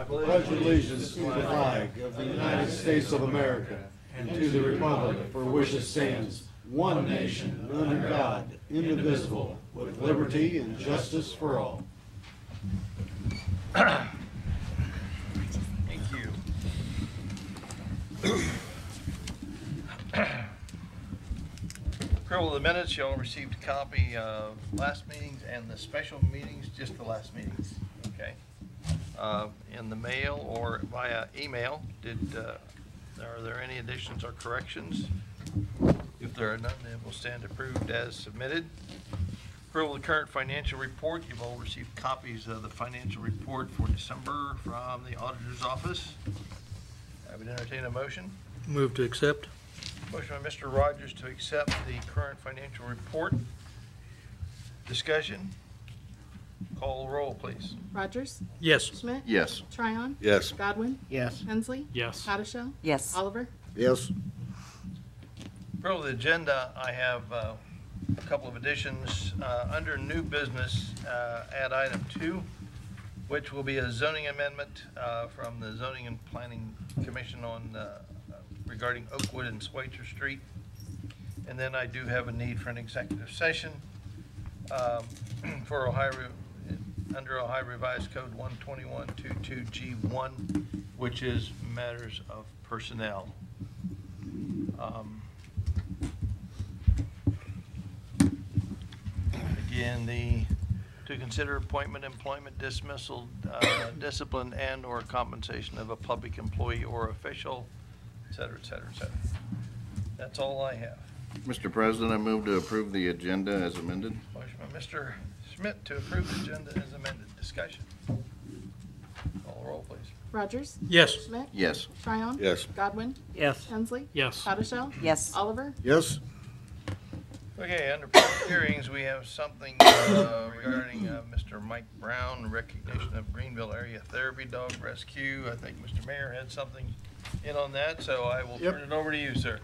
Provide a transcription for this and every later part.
pledge allegiance to the flag of the United States of America and to the republic for which it stands, one nation, under God, indivisible, with liberty and justice for all. Thank you. Approval of the minutes, you all received a copy of last meetings and the special meetings, just the last meetings, okay? In the mail or via email. Are there any additions or corrections? If there are none, they will stand approved as submitted. Approval of the current financial report. You've all received copies of the financial report for December from the auditor's office. I would entertain a motion. Move to accept. Motion by Mr. Rogers to accept the current financial report. Discussion. Call roll, please. Rogers? Yes. Schmidt? Yes. Tryon? Yes. Godwin? Yes. Hensley? Yes. Hottishell? Yes. Oliver? Yes. Approval of the agenda, I have a couple of additions. Under new business, add item 2, which will be a zoning amendment from the Zoning and Planning Commission on regarding Oakwood and Schweitzer Street. And then I do have a need for an executive session for under Ohio Revised Code 121.22G1, which is matters of personnel. Again, to consider appointment, employment, dismissal, discipline, and/or compensation of a public employee or official, et cetera, et cetera, et cetera. That's all I have. Mr. President, I move to approve the agenda as amended. Motion by Mr. Schmidt to approve the agenda as amended. Discussion. Call the roll, please. Rogers? Yes. Schmidt? Yes. Tryon? Yes. Godwin? Yes. Hensley? Yes. Hottishell? Yes. Oliver? Yes. Okay, under public hearings, we have something regarding Mr. Mike Brown, recognition of Greenville Area Therapy Dog Rescue. I think Mr. Mayor had something in on that, so I will turn it over to you, sir.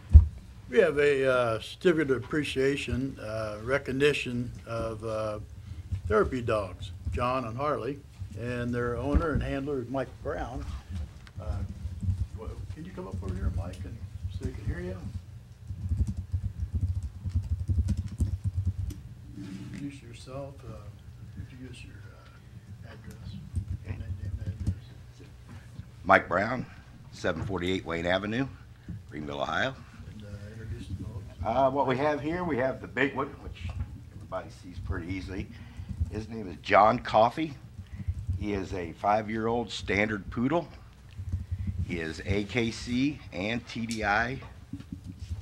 We have a certificate of appreciation, recognition of therapy dogs, John and Harley, and their owner and handler is Mike Brown. Can you come up over here, Mike, and so they can hear you? Introduce yourself. Introduce your address. And name and address. Mike Brown, 748 Wayne Avenue, Greenville, Ohio. And introduce the dogs. What we have here, we have the big one, which everybody sees pretty easily. His name is John Coffey. He is a 5-year-old standard poodle. He is AKC and TDI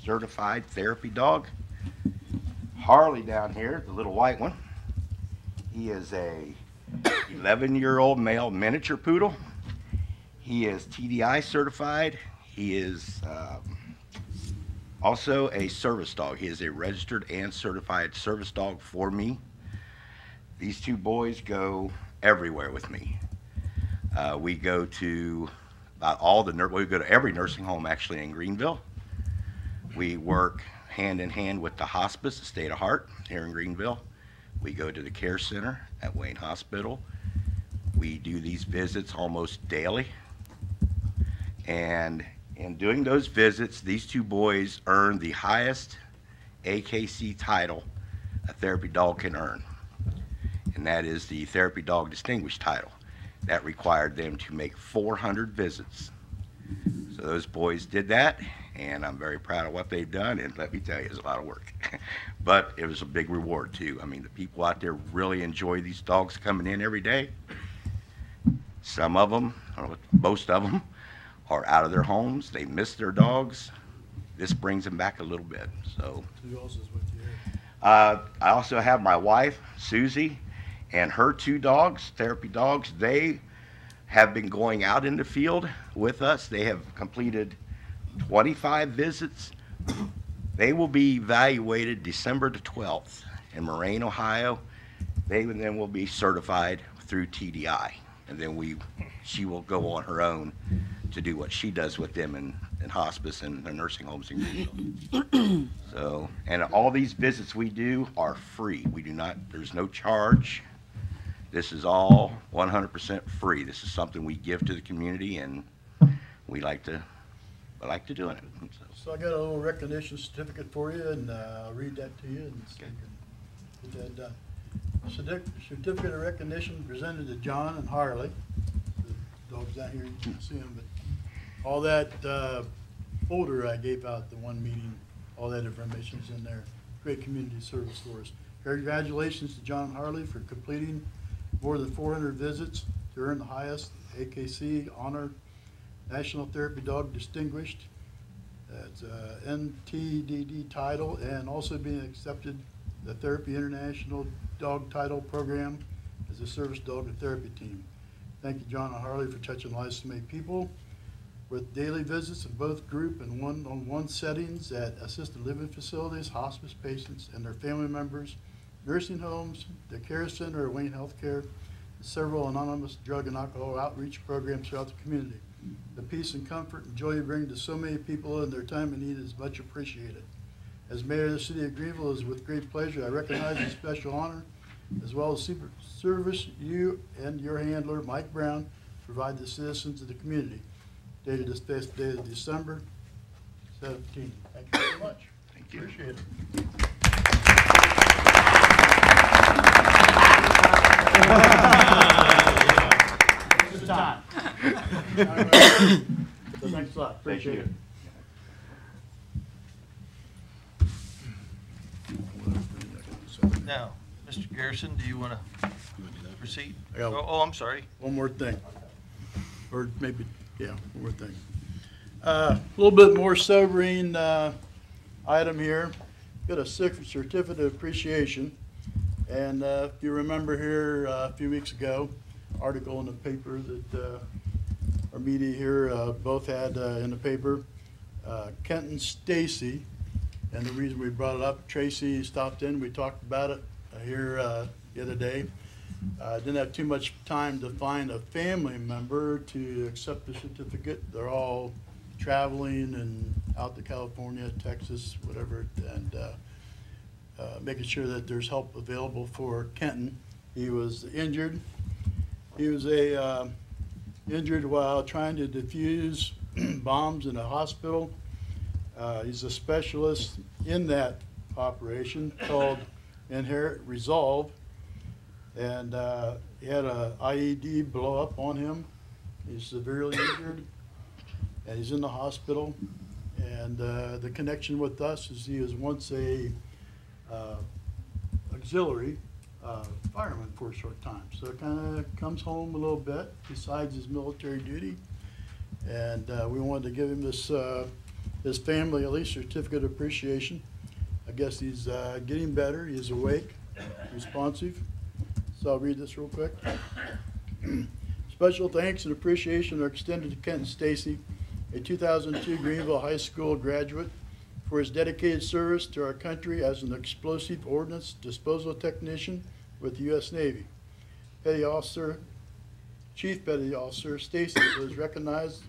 certified therapy dog. Harley down here, the little white one. He is a 11-year-old male miniature poodle. He is TDI certified. He is also a service dog. He is a registered and certified service dog for me. These two boys go everywhere with me. We go to we go to every nursing home actually in Greenville. We work hand in hand with the hospice, the State of Heart here in Greenville. We go to the care center at Wayne Hospital. We do these visits almost daily. And in doing those visits, these two boys earn the highest AKC title a therapy dog can earn. And that is the Therapy Dog Distinguished title. That required them to make 400 visits. So those boys did that, and I'm very proud of what they've done, and let me tell you, it's a lot of work. But it was a big reward too. I mean, the people out there really enjoy these dogs coming in every day. Some of them, most of them, are out of their homes. They miss their dogs. This brings them back a little bit. So Who else is with you here? I also have my wife, Susie, and her 2 dogs, therapy dogs. They have been going out in the field with us. They have completed 25 visits. They will be evaluated December the 12th in Moraine, Ohio. They then will be certified through TDI. And then she will go on her own to do what she does with them in hospice and the nursing homes in Greenville. So, and all these visits we do are free. We do not, there's no charge. This is all 100% free. This is something we give to the community, and we like to doing it. So I got a little recognition certificate for you, and I'll read that to you, and so you can get that done. Certificate of recognition presented to John and Harley. The dog's out here, you can't see them, but all that folder I gave out the one meeting, all that information's in there. Great community service for us. Congratulations to John and Harley for completing more than 400 visits to earn the highest AKC honor, National Therapy Dog Distinguished. That's NTDD title, and also being accepted the Therapy International Dog Title Program as a service dog and therapy team. Thank you, John and Harley, for touching lives of so many people with daily visits in both group and one-on-one settings at assisted living facilities, hospice patients and their family members, nursing homes, the care center at Wayne Healthcare, and several anonymous drug and alcohol outreach programs throughout the community. The peace and comfort and joy you bring to so many people in their time of need is much appreciated. As mayor of the city of Greenville, it is with great pleasure I recognize the special honor, as well as service you and your handler, Mike Brown, provide the citizens of the community. Dated this 5th day of December 17. Thank you very much. Thank you. Appreciate it. Good time. Thanks a lot. Appreciate it. Now, Mr. Garrison, do you want to proceed? I got- Oh, I'm sorry. One more thing, or maybe, yeah, one more thing. A little bit more sobering item here. Got a certificate of appreciation, and if you remember here a few weeks ago, article in the paper that our media here both had in the paper. Kenton Stacy, and the reason we brought it up, Tracy stopped in, we talked about it here the other day. Didn't have too much time to find a family member to accept the certificate. They're all traveling and out to California, Texas, whatever, and making sure that there's help available for Kenton. He was injured. He was injured while trying to defuse bombs in a hospital. He's a specialist in that operation called Inherent Resolve, and he had a IED blow up on him. He's severely injured, and he's in the hospital. And the connection with us is he was once a auxiliary fireman for a short time, so it kind of comes home a little bit besides his military duty. And we wanted to give him this his family at least certificate of appreciation. I guess he's getting better. He's awake, responsive. So I'll read this real quick. Special thanks and appreciation are extended to Kenton Stacy, a 2002 Greenville High School graduate, for his dedicated service to our country as an explosive ordnance disposal technician with the U.S. Navy. Chief Petty Officer Stacy was recognized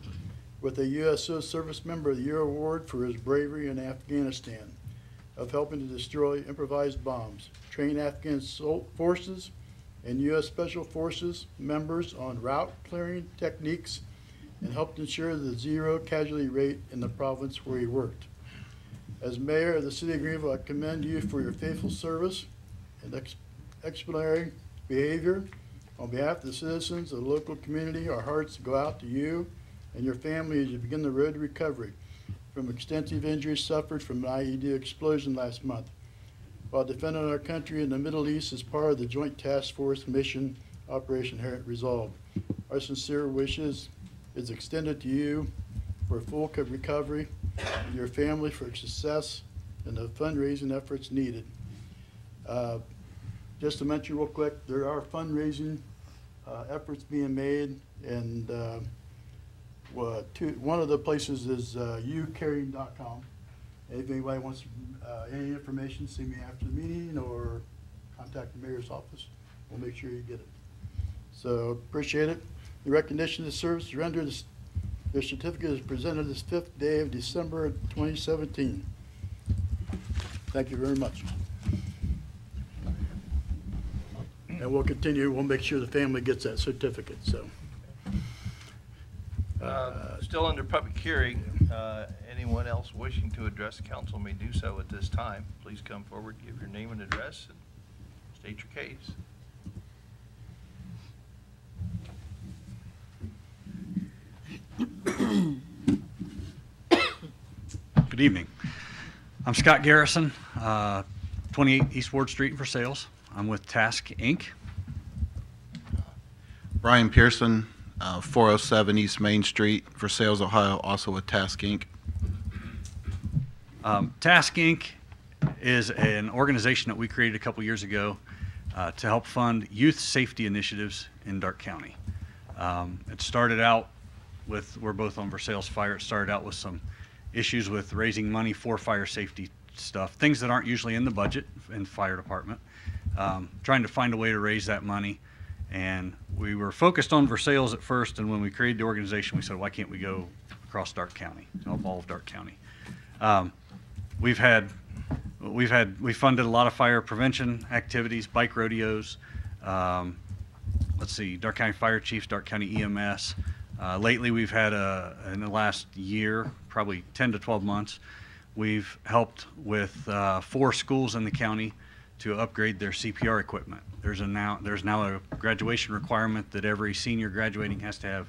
with a USO Service Member of the Year award for his bravery in Afghanistan of helping to destroy improvised bombs, train Afghan forces and U.S. Special Forces members on route clearing techniques, and helped ensure the zero casualty rate in the province where he worked. As mayor of the city of Greenville, I commend you for your faithful service and exemplary behavior. On behalf of the citizens of the local community, our hearts go out to you and your family as you begin the road to recovery from extensive injuries suffered from an IED explosion last month while defending our country in the Middle East as part of the Joint Task Force mission Operation Inherent Resolve. Our sincere wishes is extended to you for full recovery and your family for success and the fundraising efforts needed. Just to mention real quick, there are fundraising efforts being made, and one of the places is youcaring.com. If anybody wants any information, see me after the meeting or contact the mayor's office. We'll make sure you get it. So appreciate it. The recognition of service rendered, the certificate is presented this 5th day of December 2017. Thank you very much. and we'll continue. We'll make sure the family gets that certificate, so. Still under public hearing, anyone else wishing to address the council may do so at this time. Please come forward, give your name and address, and state your case. Good evening. I'm Scott Garrison, 28 East Ward Street for sales. I'm with Task Inc. Brian Pearson, 407 East Main Street for Sales, Ohio, also with Task Inc. Task Inc. is an organization that we created a couple years ago to help fund youth safety initiatives in Darke County. It started out with, we're both on Versailles Fire, it started out with some issues with raising money for fire safety stuff, things that aren't usually in the budget in fire department, trying to find a way to raise that money. And we were focused on Versailles at first, and when we created the organization, we said, why can't we go across Darke County, all of Darke County? We funded a lot of fire prevention activities, bike rodeos. Let's see, Darke County Fire Chiefs, Darke County EMS. Lately, we've had in the last year, probably 10 to 12 months, we've helped with 4 schools in the county to upgrade their CPR equipment. There's now a graduation requirement that every senior graduating has to have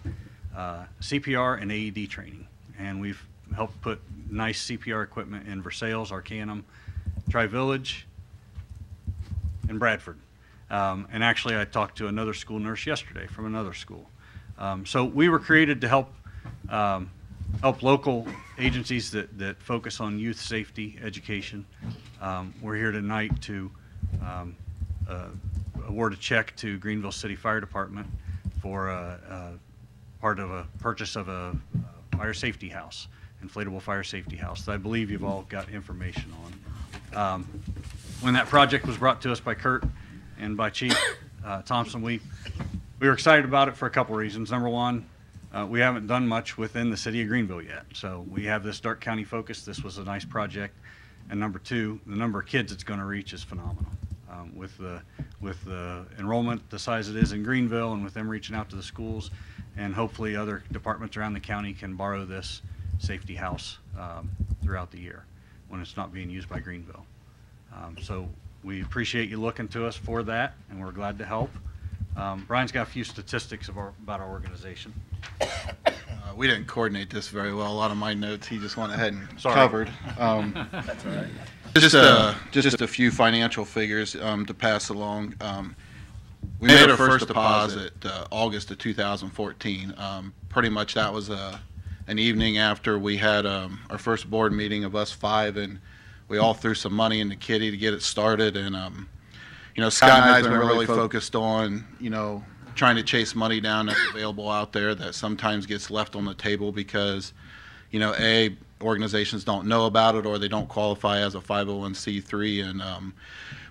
CPR and AED training, and we've helped put nice CPR equipment in Versailles, Arcanum, Tri-Village, and Bradford. And actually, I talked to another school nurse yesterday from another school. So we were created to help local agencies that focus on youth safety education. We're here tonight to award a check to Greenville City Fire Department for part of a purchase of a fire safety house, inflatable fire safety house that I believe you've all got information on. When that project was brought to us by Kurt and by Chief Thompson, we were excited about it for a couple reasons. Number one, we haven't done much within the city of Greenville yet, so we have this Darke County focus. This was a nice project. And number two, the number of kids it's going to reach is phenomenal. With the enrollment the size it is in Greenville, and with them reaching out to the schools, and hopefully other departments around the county can borrow this safety house throughout the year when it's not being used by Greenville. So we appreciate you looking to us for that, and we're glad to help. Brian's got a few statistics about our organization. We didn't coordinate this very well. A lot of my notes he just went ahead and Sorry. covered. That's all right. Just a few financial figures to pass along. We made our first deposit August of 2014. Pretty much that was an evening after we had our first board meeting of us 5, and we all threw some money into Kitty to get it started. And you know, Scott and I have been really focused on, you know, trying to chase money down that's available out there that sometimes gets left on the table because, you know, organizations don't know about it or they don't qualify as a 501c3, and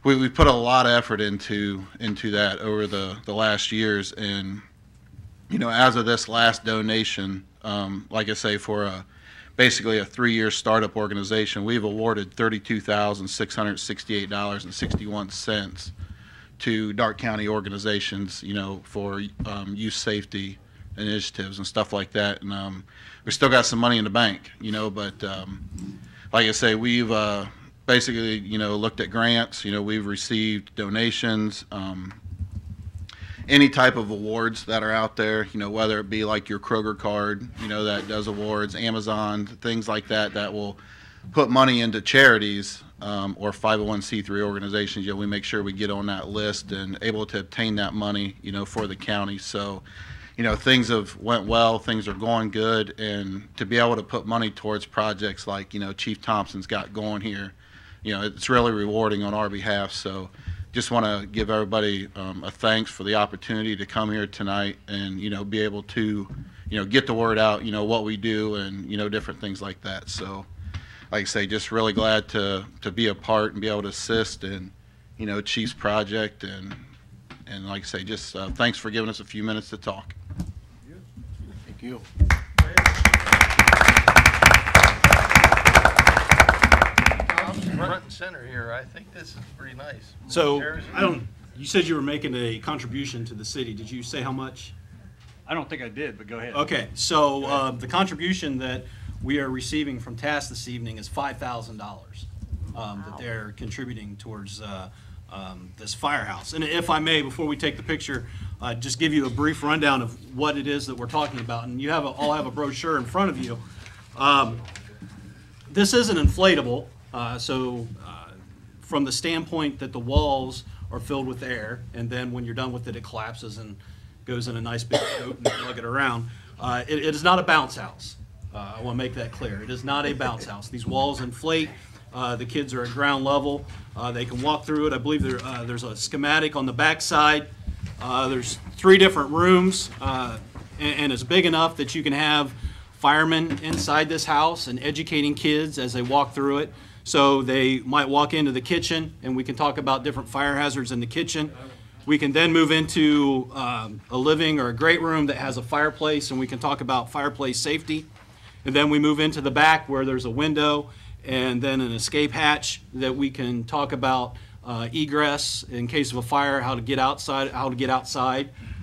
we put a lot of effort into that over the last years. And you know, as of this last donation, like I say, for basically a 3-year startup organization, we've awarded $32,668.61 to Darke County organizations, you know, for youth safety initiatives and stuff like that. And we still got some money in the bank, you know, but like I say, we've basically, you know, looked at grants, you know, we've received donations, any type of awards that are out there, you know, whether it be like your Kroger card, you know, that does awards, Amazon, things like that, that will put money into charities or 501c3 organizations. You know, we make sure we get on that list and able to obtain that money, you know, for the county. So, you know, things have went well, things are going good, and to be able to put money towards projects like, you know, Chief Thompson's got going here, you know, it's really rewarding on our behalf. So just want to give everybody a thanks for the opportunity to come here tonight and, you know, be able to, you know, get the word out, you know, what we do and, you know, different things like that. So like I say, just really glad to be a part and be able to assist in, you know, Chief's project, and like I say, just thanks for giving us a few minutes to talk. Thank you. Tom's front and center here. I think this is pretty nice. So, Chairs. You said you were making a contribution to the city. Did you say how much? I don't think I did, but go ahead. Okay, so the contribution that we are receiving from TAS this evening is $5,000 that they're contributing towards this firehouse. And if I may, before we take the picture, just give you a brief rundown of what it is that we're talking about. And you all have a brochure in front of you. This is an inflatable, so from the standpoint that the walls are filled with air, and then when you're done with it, it collapses and goes in a nice big coat and lug it around. It is not a bounce house. I want to make that clear. It is not a bounce house. These walls inflate. The kids are at ground level. They can walk through it. I believe there's a schematic on the back side. There's 3 different rooms, and it's big enough that you can have firemen inside this house and educating kids as they walk through it. So they might walk into the kitchen, and we can talk about different fire hazards in the kitchen. We can then move into a living or a great room that has a fireplace, and we can talk about fireplace safety. And then we move into the back where there's a window and then an escape hatch that we can talk about egress in case of a fire, how to get outside,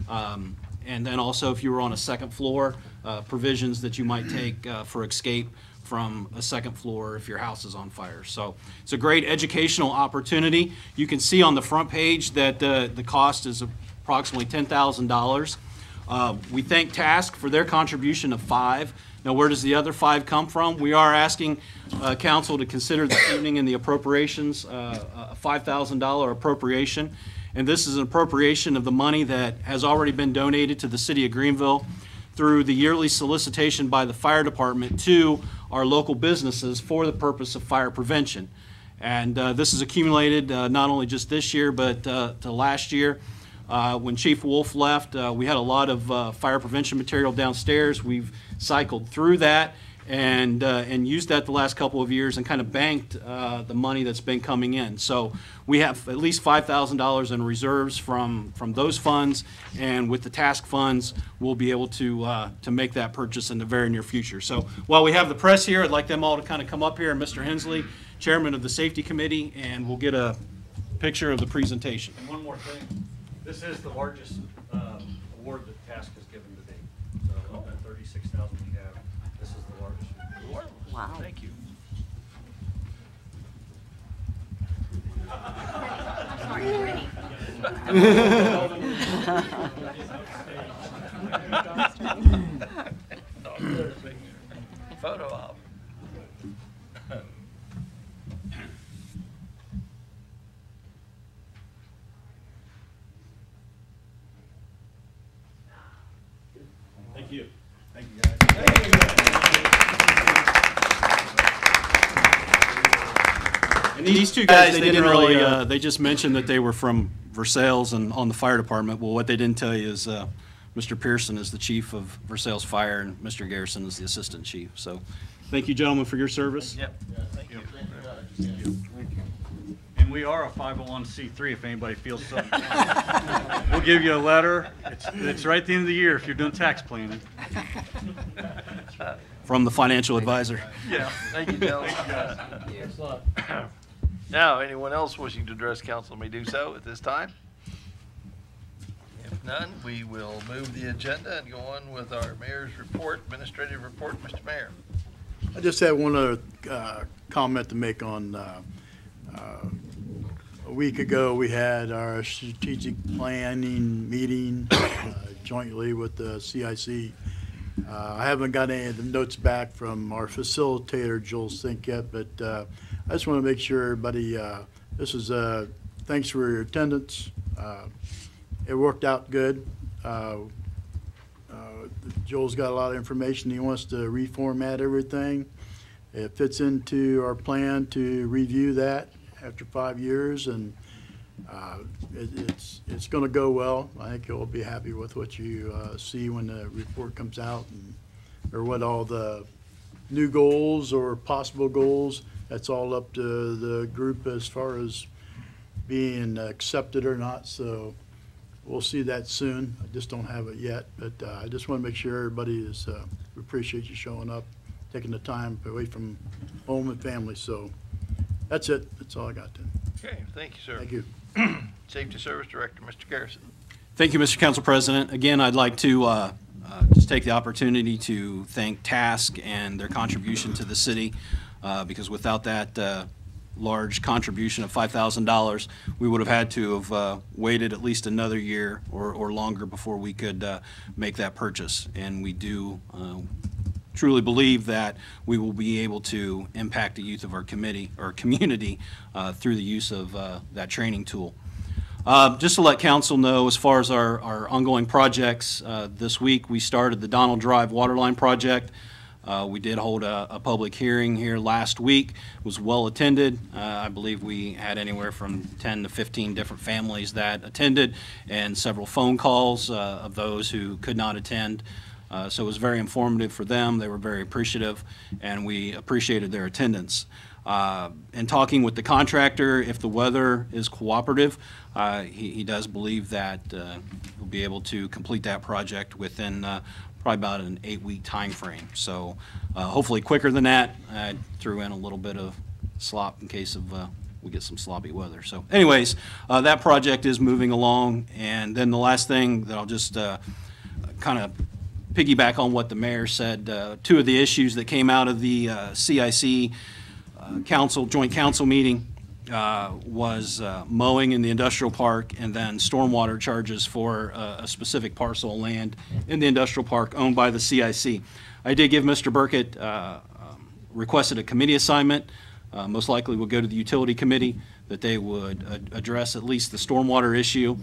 and then also if you were on a second floor, provisions that you might take for escape from a second floor if your house is on fire. So it's a great educational opportunity. You can see on the front page that the cost is approximately $10,000. We thank Task for their contribution of $5,000. Now, where does the other $5,000 come from? We are asking council to consider this evening in the appropriations a $5,000 appropriation. And this is an appropriation of the money that has already been donated to the city of Greenville through the yearly solicitation by the fire department to our local businesses for the purpose of fire prevention. And this is accumulated not only just this year, but to last year. When Chief Wolf left, we had a lot of fire prevention material downstairs. We've cycled through that and used that the last couple of years and kind of banked the money that's been coming in. So we have at least $5,000 in reserves from those funds, and with the task funds, we'll be able to make that purchase in the very near future. So while we have the press here, I'd like them all to kind of come up here, and Mr. Hensley, Chairman of the Safety Committee, and we'll get a picture of the presentation. And one more thing. This is the largest award that Task has given to date. So of that 36,000 we have, this is the largest. Wow. Thank you. Photo op. Thank you. Thank you, guys. And these two guys, they didn't really, they just mentioned that they were from Versailles and on the fire department. Well, what they didn't tell you is Mr. Pearson is the chief of Versailles Fire and Mr. Garrison is the assistant chief. So thank you, gentlemen, for your service. Yep. Thank you. And we are a 501c3 if anybody feels so. We'll give you a letter. It's right at the end of the year if you're doing tax planning. From the financial advisor. Yeah. Thank you, gentlemen. Now, anyone else wishing to address council may do so at this time. If none, we will move the agenda and go on with our mayor's report, administrative report. Mr. Mayor. I just have one other comment to make on a week ago, we had our strategic planning meeting jointly with the CIC. I haven't got any of the notes back from our facilitator, Joel Sink, yet, but I just want to make sure everybody, this is thanks for your attendance. It worked out good. Joel's got a lot of information. He wants to reformat everything. It fits into our plan to review that after 5 years, and it's going to go well. I think you'll be happy with what you see when the report comes out, or what all the new goals or possible goals. That's all up to the group as far as being accepted or not. So we'll see that soon. I just don't have it yet, but I just want to make sure everybody is. We appreciate you showing up, taking the time away from home and family. So that's it. That's all I got then. Okay, thank you, sir. Thank you. Safety Service Director, Mr. Garrison. Thank you, Mr. Council President. Again, I'd like to just take the opportunity to thank Task and their contribution to the city, because without that large contribution of $5,000, we would have had to have waited at least another year or longer before we could make that purchase. And we do truly believe that we will be able to impact the youth of our community through the use of that training tool. Just to let council know, as far as our ongoing projects, this week we started the Donald Drive Waterline Project. We did hold a public hearing here last week. It was well attended. I believe we had anywhere from 10 to 15 different families that attended, and several phone calls of those who could not attend. So it was very informative for them. They were very appreciative, and we appreciated their attendance. In talking with the contractor, if the weather is cooperative, he does believe that we'll be able to complete that project within probably about an 8-week time frame. So hopefully quicker than that. I threw in a little bit of slop in case of we get some sloppy weather. So anyways, that project is moving along. And then the last thing that I'll just kind of piggyback on what the mayor said, 2 of the issues that came out of the CIC joint council meeting was mowing in the industrial park, and then stormwater charges for a specific parcel of land in the industrial park owned by the CIC. I did give Mr. Burkett requested a committee assignment. Most likely will go to the utility committee, that they would address at least the stormwater issue,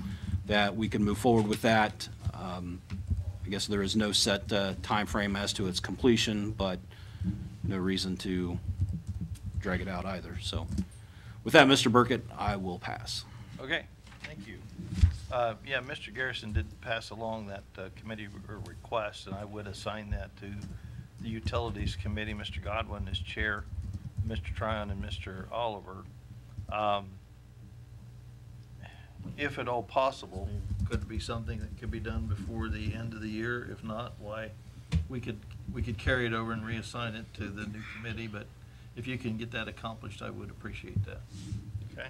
that we can move forward with that. I guess there is no set time frame as to its completion, but no reason to drag it out either. So with that, Mr. Burkett, I will pass. Okay, thank you. Yeah, Mr. Garrison did pass along that committee request, and I would assign that to the Utilities Committee. Mr. Godwin is chair, Mr. Tryon and Mr. Oliver. If at all possible, could it be something that could be done before the end of the year? If not, why, we could carry it over and reassign it to the new committee, but if you can get that accomplished, I would appreciate that. Okay?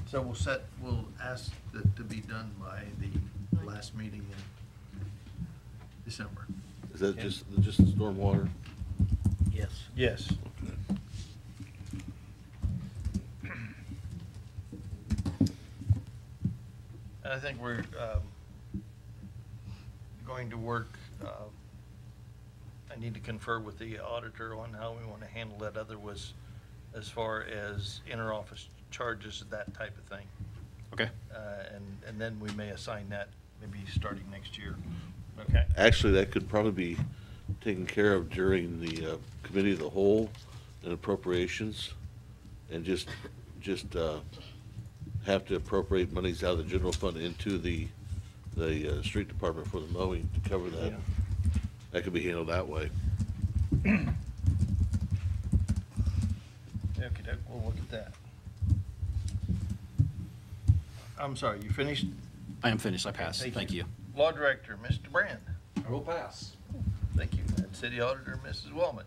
So we'll ask that to be done by the last meeting in December. Is that just the stormwater? Yes. Yes. I think we're going to work, I need to confer with the auditor on how we want to handle that other was as far as interoffice charges, that type of thing. Okay. And then we may assign that maybe starting next year. Okay. Actually, that could probably be taken care of during the committee of the whole and appropriations, and just have to appropriate monies out of the general fund into the street department for the mowing to cover that. Yeah. That could be handled that way. Okay, we'll look at that. I'm sorry, you finished? I am finished. I pass. Thank you. Law Director, Mr. Brand. I will pass. Thank you. And City Auditor, Mrs. Wellman.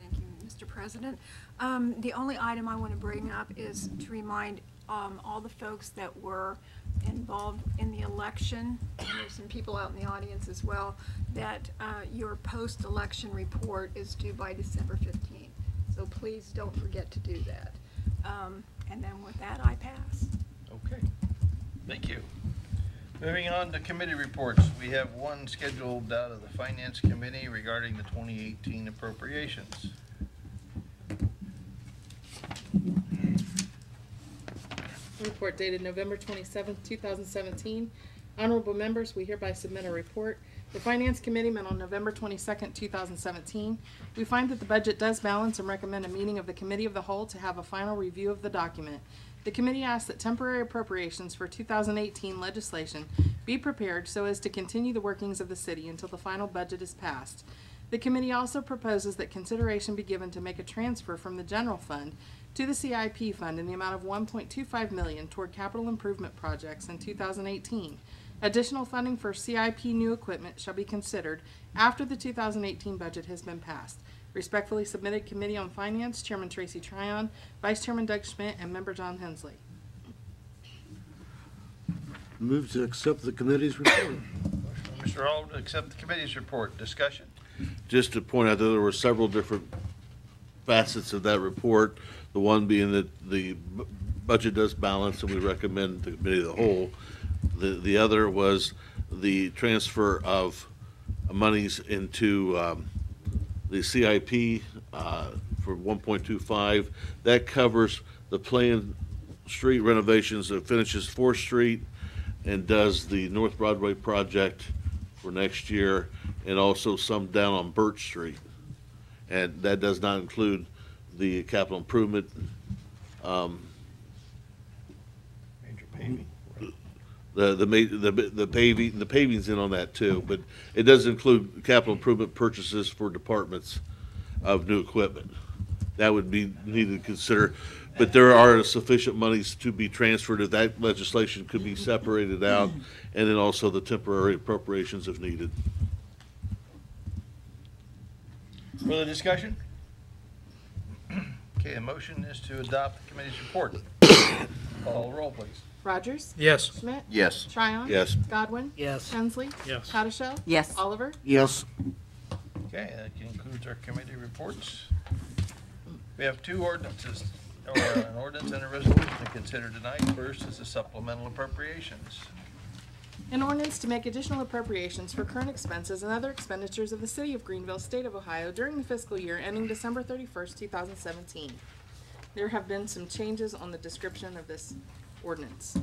Thank you, Mr. President. The only item I want to bring up is to remind all the folks that were involved in the election, and there's some people out in the audience as well, that your post-election report is due by December 15th. So please don't forget to do that. And then with that, I pass. Okay, thank you. Moving on to committee reports, we have one scheduled out of the Finance Committee regarding the 2018 appropriations. Report dated November 27, 2017. Honorable members, we hereby submit a report. The Finance Committee met on November 22, 2017. We find that the budget does balance and recommend a meeting of the Committee of the Whole to have a final review of the document. The committee asks that temporary appropriations for 2018 legislation be prepared so as to continue the workings of the city until the final budget is passed. The committee also proposes that consideration be given to make a transfer from the general fund to the CIP fund in the amount of $1.25 million toward capital improvement projects in 2018. Additional funding for CIP new equipment shall be considered after the 2018 budget has been passed. Respectfully submitted, Committee on Finance, Chairman Tracy Tryon, Vice Chairman Doug Schmidt, and Member John Hensley. Move to accept the committee's report. Motion by Mr. Hall to accept the committee's report. Discussion? Just to point out that there were several different facets of that report. The one being that the budget does balance, and we recommend the committee of the whole. The other was the transfer of monies into the CIP for 1.25. That covers the planned street renovations that finishes 4th Street and does the North Broadway project for next year, and also some down on Birch Street. And that does not include the capital improvement, Major paving. the paving, the paving's in on that too, but it does include capital improvement purchases for departments of new equipment. That would be needed to consider, but there are sufficient monies to be transferred if that legislation could be separated out, and then also the temporary appropriations if needed. Further discussion? Okay, a motion is to adopt the committee's report. Call the roll, please. Rogers? Yes. Schmidt? Yes. Tryon? Yes. Godwin? Yes. Hensley? Yes. Tatasciore? Yes. Oliver? Yes. Okay, that concludes our committee reports. We have two ordinances, or an ordinance and a resolution to consider tonight. First is the supplemental appropriations. An ordinance to make additional appropriations for current expenses and other expenditures of the City of Greenville, State of Ohio during the fiscal year ending December 31st, 2017. There have been some changes on the description of this ordinance.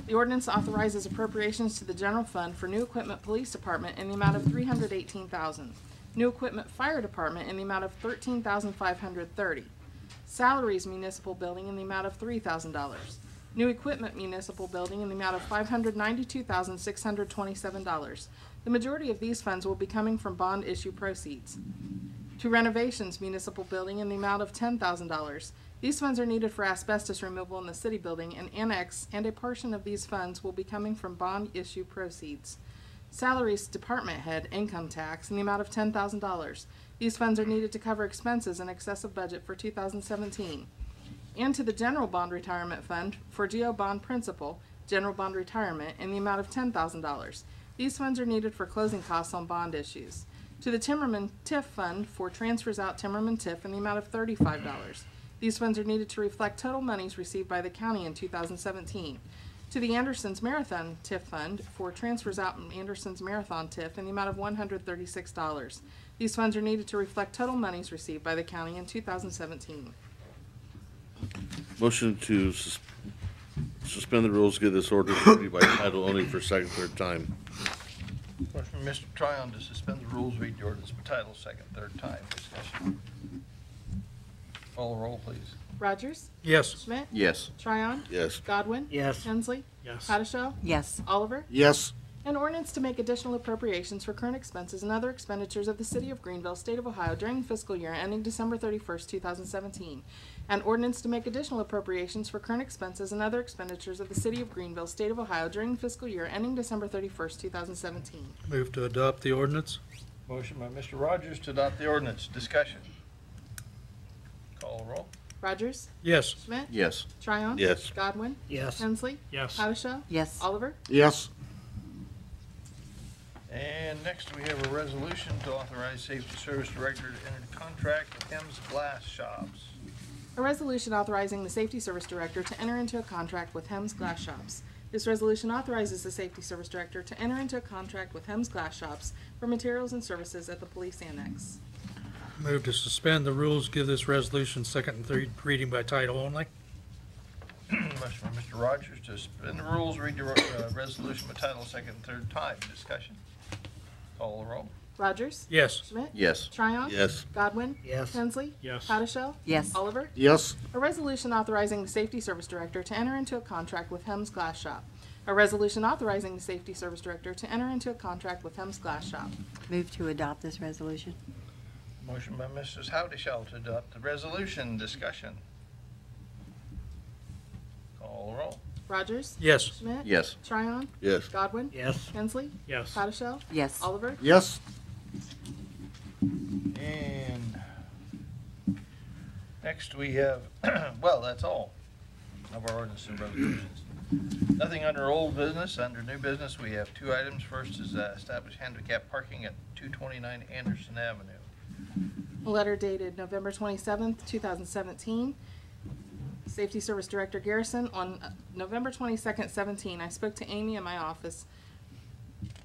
The ordinance authorizes appropriations to the general fund for new equipment police department in the amount of $318,000. New equipment fire department in the amount of $13,530. Salaries municipal building in the amount of $3,000. New equipment municipal building in the amount of $592,627. The majority of these funds will be coming from bond issue proceeds. To renovations municipal building in the amount of $10,000. These funds are needed for asbestos removal in the city building and annex, and a portion of these funds will be coming from bond issue proceeds. Salaries department head income tax in the amount of $10,000. These funds are needed to cover expenses in excess of budget for 2017. And to the general bond retirement fund for GO bond principal, general bond retirement in the amount of $10,000. These funds are needed for closing costs on bond issues. To the Timmerman TIF fund for transfers out Timmerman TIF in the amount of $35. These funds are needed to reflect total monies received by the county in 2017. To the Anderson's Marathon TIF Fund for transfers out in Anderson's Marathon TIF in the amount of $136. These funds are needed to reflect total monies received by the county in 2017. Motion to suspend the rules, give this ordinance read by title only for second, third time. Motion from Mr. Tryon to suspend the rules, read the ordinance by title, second, third time. Discussion. Call the roll, please. Rogers? Yes. Schmidt? Yes. Tryon? Yes. Godwin? Yes. Hensley? Yes. Tatasciore? Yes. Oliver? Yes. An ordinance to make additional appropriations for current expenses and other expenditures of the City of Greenville, State of Ohio during the fiscal year ending December 31st, 2017. An ordinance to make additional appropriations for current expenses and other expenditures of the City of Greenville, State of Ohio during the fiscal year ending December 31st, 2017. Move to adopt the ordinance. Motion by Mr. Rogers to adopt the ordinance. Discussion. Call the roll. Rogers? Yes. Schmidt? Yes. Tryon? Yes. Godwin? Yes. Hensley? Yes. Tatasciore? Yes. Oliver? Yes. And next, we have a resolution to authorize Safety Service Director to enter a contract with Hems Glass Shops. A resolution authorizing the Safety Service Director to enter into a contract with Hems Glass Shops. This resolution authorizes the Safety Service Director to enter into a contract with Hems Glass Shops for materials and services at the police annex. Move to suspend the rules, give this resolution second and third reading by title only. Motion by Mr. Rogers to suspend the rules, read the resolution by title, second and third time. Discussion. Call the roll. Rogers? Yes. Schmidt? Yes. Tryon? Yes. Godwin? Yes. Hensley? Yes. Tatasciore? Yes. Oliver? Yes. A resolution authorizing the Safety Service Director to enter into a contract with Hems Glass Shop. A resolution authorizing the Safety Service Director to enter into a contract with Hems Glass Shop. Move to adopt this resolution. Motion by Mrs. Howdishell to adopt the resolution. Discussion. Call the roll. Rogers? Yes. Schmidt? Yes. Tryon? Yes. Godwin? Yes. Hensley? Yes. Tatasciore? Yes. Oliver? Yes. And next we have, well, that's all of our ordinances and resolutions. Nothing under old business. Under new business, we have two items. First is establish handicap parking at 229 Anderson Avenue. A letter dated November 27th, 2017. Safety Service Director Garrison, on November 22nd, 17, I spoke to Amy in my office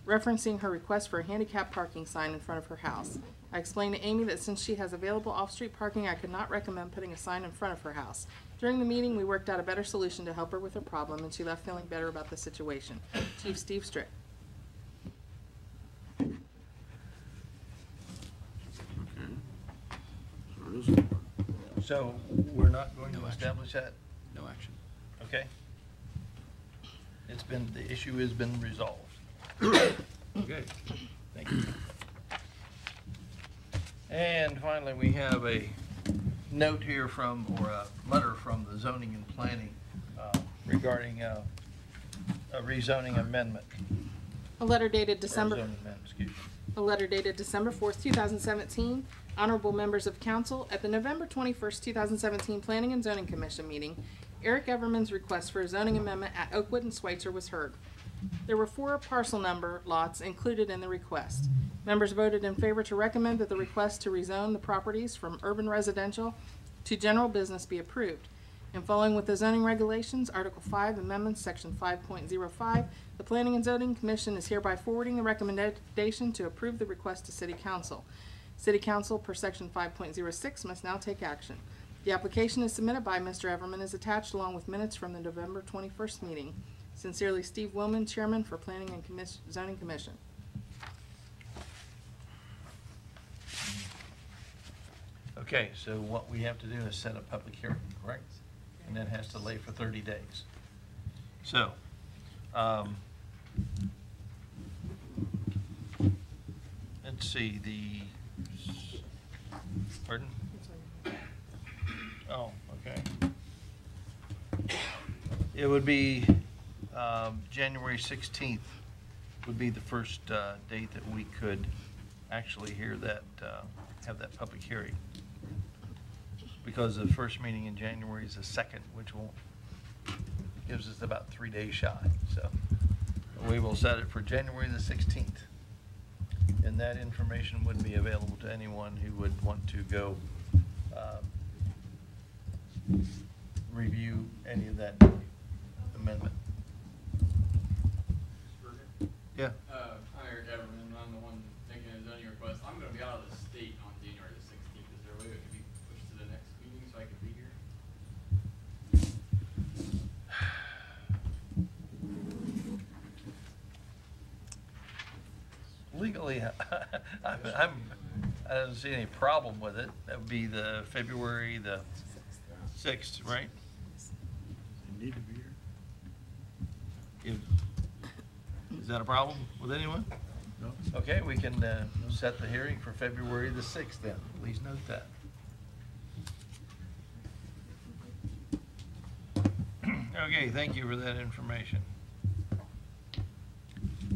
referencing her request for a handicap parking sign in front of her house. I explained to Amy that since she has available off-street parking, I could not recommend putting a sign in front of her house. During the meeting, we worked out a better solution to help her with her problem, and she left feeling better about the situation. Chief Steve Strick. So we're not going to establish that? No action. Okay. It's been, the issue has been resolved. Okay, thank you. And finally, we have a note here from, or a letter from the zoning and planning regarding a rezoning amendment. A letter dated Or December. zoning amendment, excuse me. A letter dated December 4th, 2017. Honorable members of council, at the November 21st, 2017 Planning and Zoning Commission meeting, Eric Everman's request for a zoning amendment at Oakwood and Schweitzer was heard. There were 4 parcel number lots included in the request. Members voted in favor to recommend that the request to rezone the properties from urban residential to general business be approved. And following with the zoning regulations, Article 5 Amendments, Section 5.05, the Planning and Zoning Commission is hereby forwarding the recommendation to approve the request to City Council. City Council, per Section 5.06, must now take action. The application is submitted by Mr. Everman is attached along with minutes from the November 21st meeting. Sincerely, Steve Willman, Chairman for Planning and Zoning Commission. Okay, so what we have to do is set a public hearing, correct? And that has to lay for 30 days. So, let's see, pardon? Oh, okay. It would be January 16th would be the first date that we could actually hear that, have that public hearing. Because the first meeting in January is the 2nd, which will, gives us about 3 days shy. So we will set it for January the 16th. And that information would be available to anyone who would want to go review any of that amendment. Yeah. I'm Eric Everman. I'm the one making a zoning request. I'm going to be out of the state on January the 16th. Is there a way it could be pushed to the next meeting so I can be here? Legally, I don't see any problem with it. That would be the February the 6th, right? You need to be here. Is that a problem with anyone? No. Okay, we can set the hearing for February the 6th then. Please note that. Okay, thank you for that information.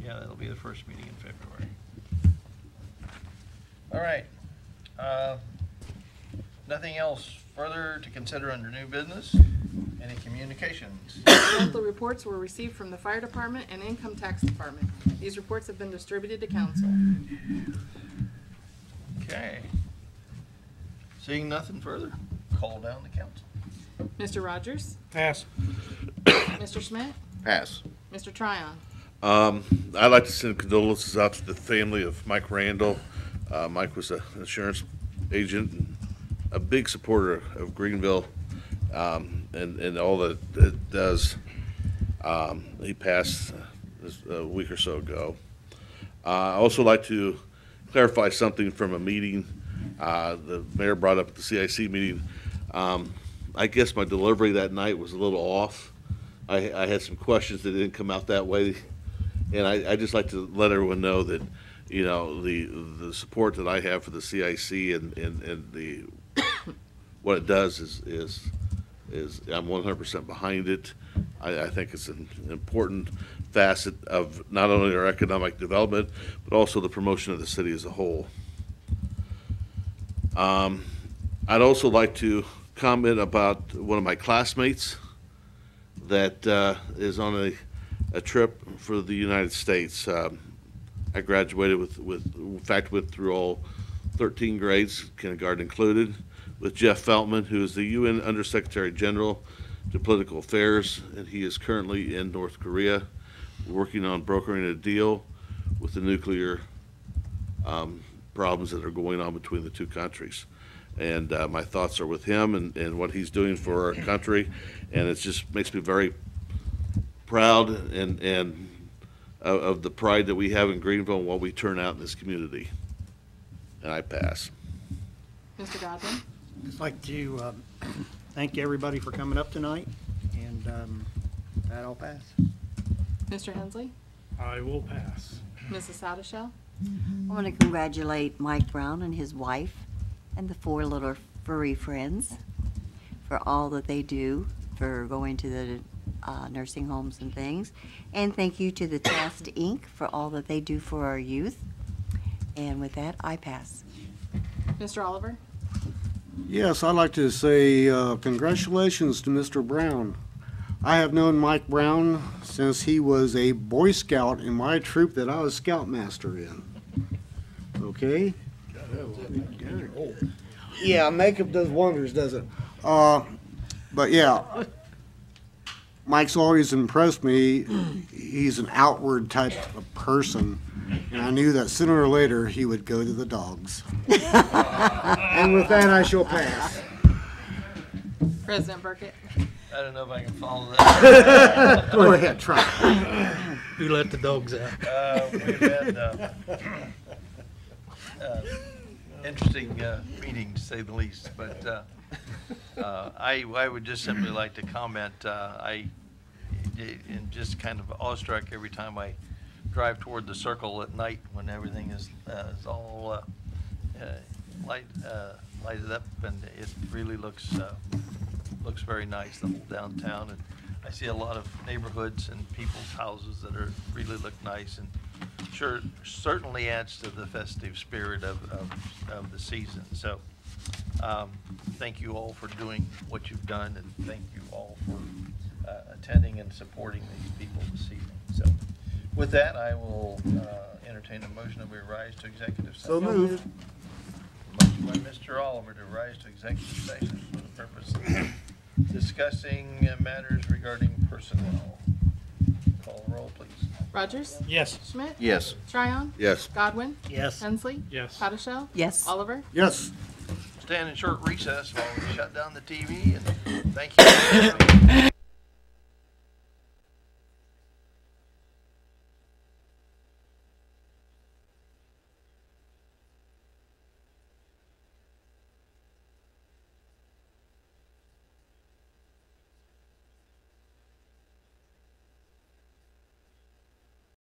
Yeah, that'll be the first meeting in February. All right. Nothing else further to consider under new business? Any communications? Monthly reports were received from the Fire Department and Income Tax Department. These reports have been distributed to council. Okay. Seeing nothing further, call down the council. Mr. Rogers? Pass. Mr. Schmidt? Pass. Mr. Tryon? I'd like to send condolences out to the family of Mike Randall. Mike was an insurance agent and a big supporter of Greenville, and all that it does. He passed a week or so ago. I also like to clarify something from a meeting the mayor brought up at the CIC meeting. I guess my delivery that night was a little off. I had some questions that didn't come out that way, and I just like to let everyone know that, you know, the support that I have for the CIC and the what it does is I'm 100% behind it. I think it's an important facet of not only our economic development, but also the promotion of the city as a whole. I'd also like to comment about one of my classmates that is on a trip for the United States. I graduated in fact, went through all 13 grades, kindergarten included, with Jeff Feltman, who is the UN Undersecretary General to Political Affairs, and he is currently in North Korea working on brokering a deal with the nuclear problems that are going on between the two countries. And my thoughts are with him and what he's doing for our country, and it just makes me very proud and of the pride that we have in Greenville and what we turn out in this community. And I pass. Mr. Godwin? I'd like to thank everybody for coming up tonight, and that'll pass. Mr. Hensley? I will pass. Mrs. Sadashell? I want to congratulate Mike Brown and his wife and the 4 little furry friends for all that they do for going to the nursing homes and things. And thank you to the Test Inc. for all that they do for our youth. And with that, I pass. Mr. Oliver? Yes, I'd like to say congratulations to Mr. Brown. I have known Mike Brown since he was a Boy Scout in my troop that I was Scoutmaster in. Okay? Yeah, makeup does wonders, doesn't it? But yeah, Mike's always impressed me. He's an outward type of person, and I knew that sooner or later he would go to the dogs. And with that, I shall pass. President Burkett? I don't know if I can follow that. Go ahead, try. Who let the dogs out? We've had interesting meetings, to say the least. But I would just simply like to comment. I am just kind of awestruck every time I drive toward the circle at night when everything is all lighted up, and it really looks very nice, the whole downtown. And I see a lot of neighborhoods and people's houses that really look nice, and certainly adds to the festive spirit of the season. So thank you all for doing what you've done, and thank you all for attending and supporting these people this evening. So with that, I will entertain a motion that we rise to executive session. So moved. Motion by Mr. Oliver to rise to executive session for the purpose of discussing matters regarding personnel. Call the roll, please. Rogers? Yes. Schmidt? Yes. Tryon? Yes. Godwin? Yes. Hensley? Yes. Sadashell? Yes. Oliver? Yes. Stand in short recess while we shut down the TV, and thank you.